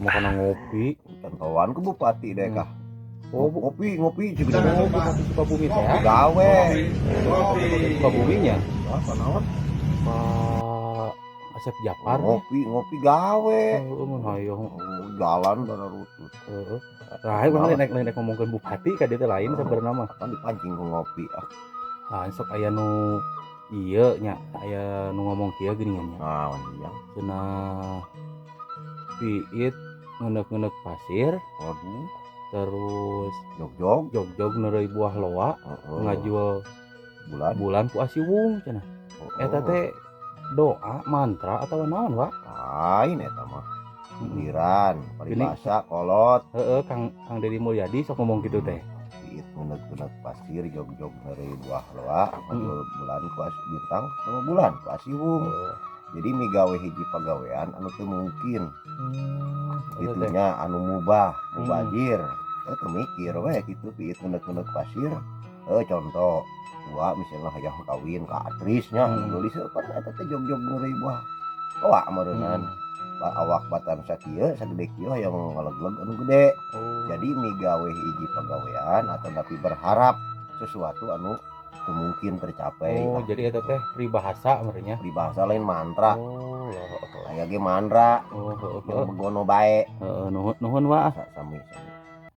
mah kana ngopi. Contohan ke bupati deh kah. Oh, Ngopi juga Bupati Sukabumi teh. gawe. Sukabuminya. Apa naon? Pak Asep Japar. Ngopi gawe. Mun hayang Jalan dan rutut. heeh. Rahayu urang lain ngomongkeun bupati ka dieu teh lain sabenerna mah. Kan dipancing ku ngopi Sok aya nu ieu nya, aya nu ngomong kieu geuningan nya. iya. Cenah piit ngeuneuk-ngeuneuk pasir, Waduh, terus jog neureuy buah loa, ngajual bulan ku Asiwung cenah. Eta teh doa, mantra atawa naon, Wak? lain eta mah. Sindiran, paribasa, kolot. Heeh, Kang Deddy Mulyadi sok ngomong gitu teh. Piit ngeuneuk-ngeuneuk pasir, jog neureuy buah loa, ngajual bulan ku bintang sama bulan ku Asiwung. Jadi migawe hiji pagawean anu teu mungkin. Itunya anu mubazir. Teu mikir we kitu piit ngeuneuk-ngeuneuk pasir. Contoh gua misalnya hayang kawin ka aktrisnya gelis pan eta teh jog neureuy buah loa meureunnan. Awak batan sakieu sagede kieu hayang ngalegleg anu gede. Jadi migawe hiji pagawean atau tapi berharap sesuatu anu teu mungkin tercapai. Jadi eta teh peribahasa meureunnya. Peribahasa lain mantra. Aya ge mandra. Heeh. Yang begono bae. Nuhun Wak. Sami.